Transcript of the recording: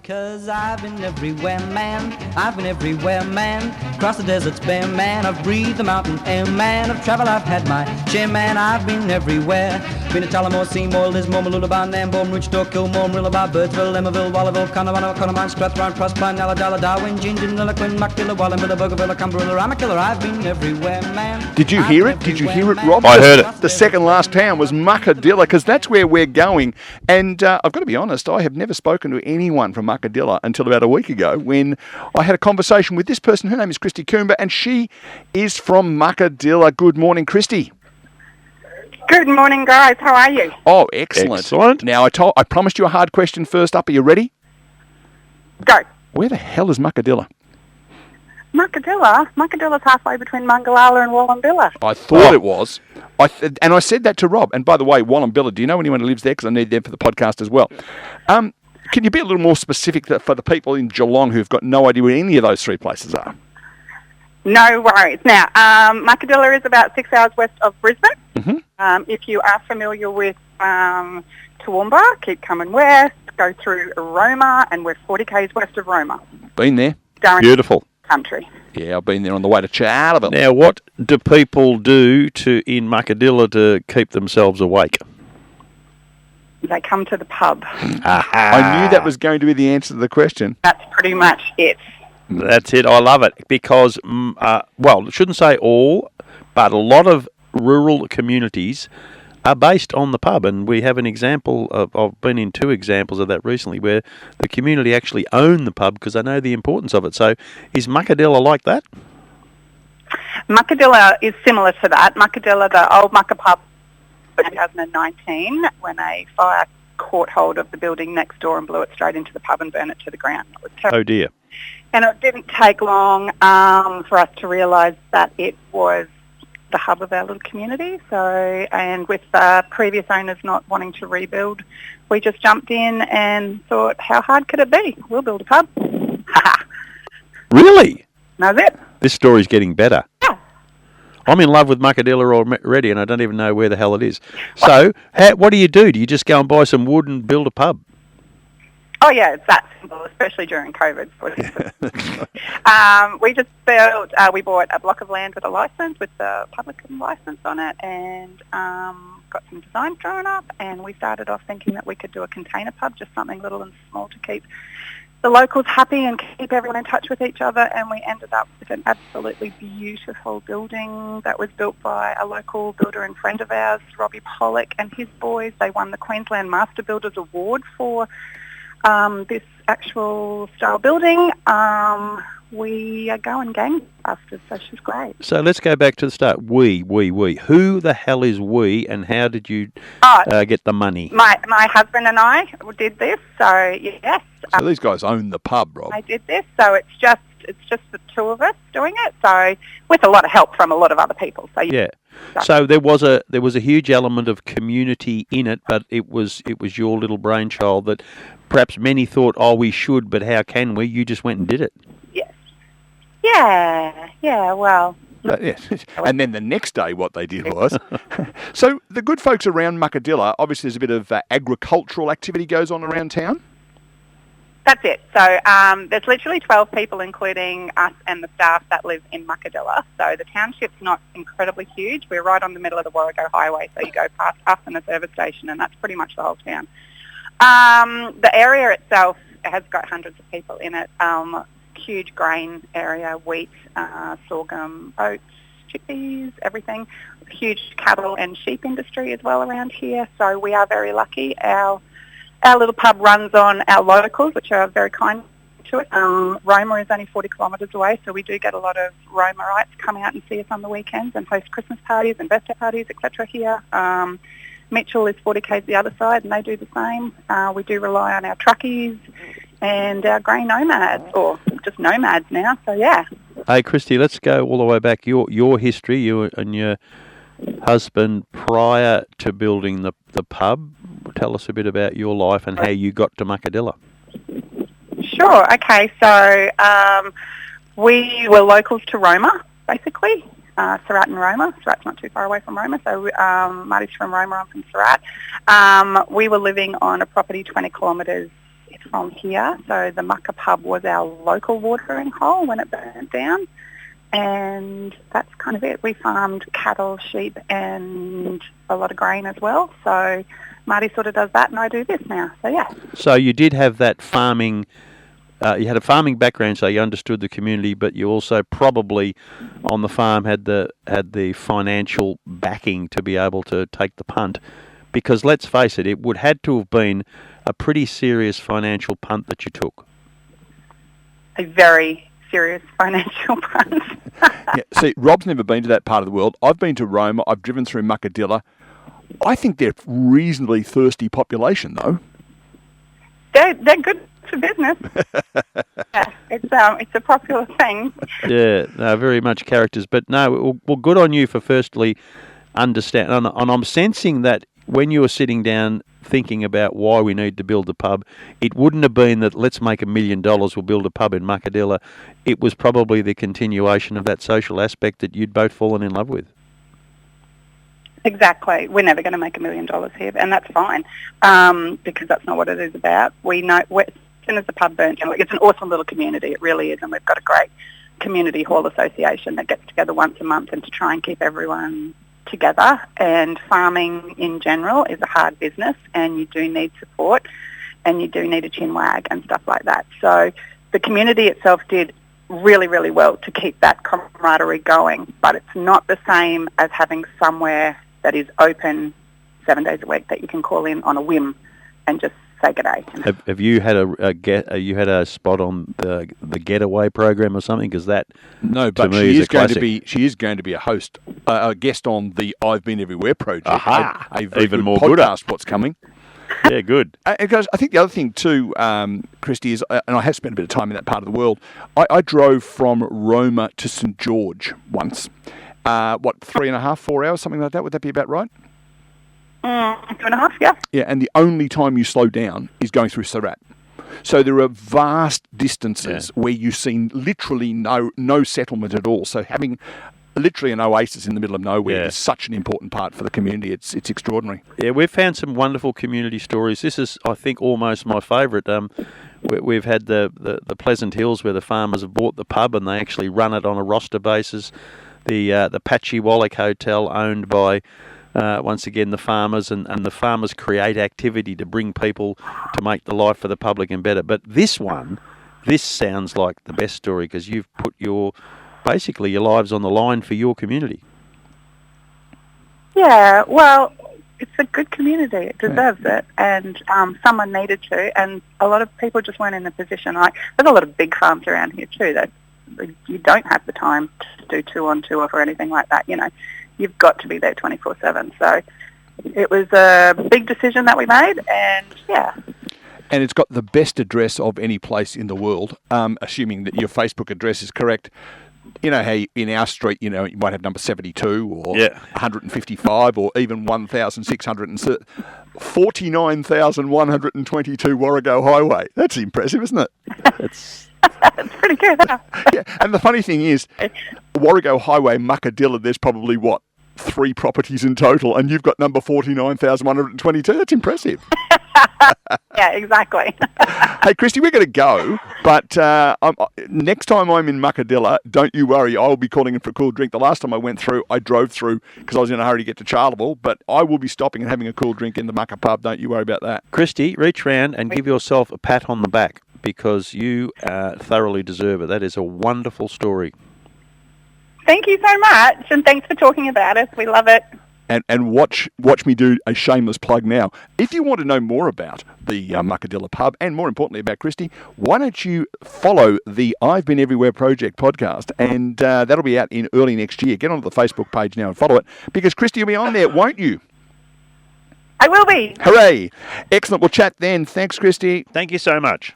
'Cause I've been everywhere, man. I've been everywhere, man. Across the deserts bare, man. I've breathed the mountain air, man. I've traveled, I've had my share, man. I've been everywhere. Been to Tullamore, Seymour, Lismore, Mooloolaba, Nambour, Roochdore, Kilmore, Marillaba, Birdsville, Emmaville, Wallaville, Connemara, Connemara, Strathrown, Proserpine, Ulladulla, Darwin, Gingin, Lillaquen, Muckadilla, Wallumbilla, Bougainville, Cumberland, Ramakilla. I've been everywhere, man. Did you hear it? Did you hear it, Rob? I heard it. The second last town was Muckadilla, because that's where we're going. And I've got to be honest, I have never spoken to anyone from Muckadilla until about a week ago when I had a conversation with this person. Her name is Christy Coomber, and she is from Muckadilla. Good morning, Christy. Good morning, guys. How are you? Oh, excellent. Now, I promised you a hard question first up. Are you ready? Go. Where the hell is Muckadilla? Muckadilla? Muckadilla's halfway between Mangala and Wallumbilla. I thought it was. And I said that to Rob. And by the way, Wallumbilla, do you know anyone who lives there? Because I need them for the podcast as well. Can you be a little more specific for the people in Geelong who've got no idea where any of those three places are? No worries. Now, Muckadilla is about 6 hours west of Brisbane. Mm-hmm. If you are familiar with Coomber, keep coming west, go through Roma, and we're 40 k's west of Roma. Been there. Beautiful. Country. Yeah, I've been there on the way to Charleville. Now, what do people do in Muckadilla to keep themselves awake? They come to the pub. I knew that was going to be the answer to the question. That's pretty much it. That's it. I love it because, well, I shouldn't say all, but a lot of rural communities are based on the pub, and we have an example I've been in 2 examples of that recently where the community actually own the pub because they know the importance of it. So is Muckadilla like that? Muckadilla is similar to that. Muckadilla, the old Mucka pub, in 2019, when a fire caught hold of the building next door and blew it straight into the pub and burned it to the ground. It was terrible. Oh dear. And it didn't take long for us to realise that it was the hub of our little community. So, and with previous owners not wanting to rebuild, we just jumped in and thought, how hard could it be? We'll build a pub. Really? That's it. This story's getting better. Yeah. I'm in love with Muckadilla already, and I don't even know where the hell it is. So, what do? Do you just go and buy some wood and build a pub? Oh yeah, it's that simple, especially during COVID. We just built, we bought a block of land with a license, with the publican license on it, and got some designs drawn up, and we started off thinking that we could do a container pub, just something little and small to keep the locals happy and keep everyone in touch with each other, and we ended up with an absolutely beautiful building that was built by a local builder and friend of ours, Robbie Pollock, and his boys. They won the Queensland Master Builders Award for this actual style building. We are going gangbusters, so she's great. So let's go back to the start. We. Who the hell is we, and how did you get the money? My husband and I did this, so yes. So these guys own the pub, Rob. I did this, so it's just the 2 of us doing it, so with a lot of help from a lot of other people. So yeah. So there was a huge element of community in it, but it was your little brainchild that perhaps many thought, oh, we should, but how can we? You just went and did it. Yes. Yeah, well. And then the next day what they did was, so the good folks around Muckadilla, obviously there's a bit of agricultural activity goes on around town? That's it. So there's literally 12 people, including us and the staff, that live in Muckadilla. So the township's not incredibly huge. We're right on the middle of the Warrego Highway, so you go past us and a service station, and that's pretty much the whole town. The area itself has got hundreds of people in it. Huge grain area, wheat, sorghum, oats, chickpeas, everything. Huge cattle and sheep industry as well around here. So we are very lucky. Our little pub runs on our locals, which are very kind to it. Roma is only 40 kilometres away, so we do get a lot of Romaites come out and see us on the weekends and host Christmas parties and birthday parties, etc. here. Mitchell is 40 k's the other side, and they do the same. We do rely on our truckies and our grey nomads, or just nomads now, so yeah. Hey, Christy, let's go all the way back. Your history, you and your husband prior to building the pub. Tell us a bit about your life and how you got to Muckadilla. Sure. Okay. So we were locals to Roma, basically. Surat and Roma. Surat's not too far away from Roma, so Marty's from Roma, I'm from Surat. We were living on a property 20 kilometres from here. So the Mucka pub was our local watering hole when it burnt down. And that's kind of it. We farmed cattle, sheep, and a lot of grain as well. So Marty sort of does that, and I do this now. So yeah. So you did have that farming. You had a farming background, so you understood the community, but you also probably on the farm had the financial backing to be able to take the punt. Because let's face it, it would had to have been a pretty serious financial punt that you took. A very serious financial punt. Yeah, see, Rob's never been to that part of the world. I've been to Roma. I've driven through Muckadilla. I think they're a reasonably thirsty population, though. They're good for business. Yeah, it's a popular thing. Yeah, no, very much characters. But no, well, good on you for firstly understand. And I'm sensing that when you were sitting down thinking about why we need to build a pub, it wouldn't have been that let's make $1 million, we'll build a pub in Muckadilla. It was probably the continuation of that social aspect that you'd both fallen in love with. Exactly. We're never going to make $1 million here, and that's fine, because that's not what it is about. We know as soon as the pub burnt down, it's an awesome little community. It really is, and we've got a great community hall association that gets together once a month and to try and keep everyone together. And farming in general is a hard business, and you do need support, and you do need a chin wag and stuff like that. So the community itself did really, really well to keep that camaraderie going, but it's not the same as having somewhere that is open 7 days a week that you can call in on a whim and just say good day. Have you had a spot on the getaway program or something? Because that but to me she is going to be a guest on the I've Been Everywhere project. Aha! A very Even good more podcast. What's coming? Yeah, good. Because I think the other thing too, Christy, is, and I have spent a bit of time in that part of the world. I drove from Roma to St George once. 3.5, 4 hours, something like that? Would that be about right? 2.5, yeah. Yeah, and the only time you slow down is going through Surat. So there are vast distances where you see literally no settlement at all. So having literally an oasis in the middle of nowhere is such an important part for the community. It's extraordinary. Yeah, we've found some wonderful community stories. This is, I think, almost my favourite. We've had the Pleasant Hills where the farmers have bought the pub and they actually run it on a roster basis. The Patchy Wallach Hotel, owned by once again the farmers, and the farmers create activity to bring people to make the life for the public and better. But this sounds like the best story because you've put basically your lives on the line for your community. Yeah, well, it's a good community. It deserves it, and someone needed to, and a lot of people just weren't in the position. There's a lot of big farms around here too that you don't have the time to do 2 on 2 off or anything like that. You know, you've got to be there 24/7. So it was a big decision that we made, and yeah. And it's got the best address of any place in the world, assuming that your Facebook address is correct. You know how in our street, you might have number 72 or 155 or even 49,122 Warrego Highway. That's impressive, isn't it? That's pretty good, huh? Yeah, and the funny thing is, Warrego Highway, Muckadilla, there's probably, 3 properties in total, and you've got number 49,122. That's impressive. Yeah, exactly. Hey, Christy, we're going to go, but next time I'm in Muckadilla, don't you worry, I will be calling in for a cool drink. The last time I went through, I drove through because I was in a hurry to get to Charleville, but I will be stopping and having a cool drink in the Mucka pub. Don't you worry about that. Christy, reach round and give yourself a pat on the back because you thoroughly deserve it. That is a wonderful story. Thank you so much, and thanks for talking about us. We love it. And watch me do a shameless plug now. If you want to know more about the Muckadilla pub and more importantly about Christy, why don't you follow the I've Been Everywhere Project podcast, and that'll be out in early next year. Get onto the Facebook page now and follow it because Christy will be on there, won't you? I will be. Hooray. Excellent. We'll chat then. Thanks, Christy. Thank you so much.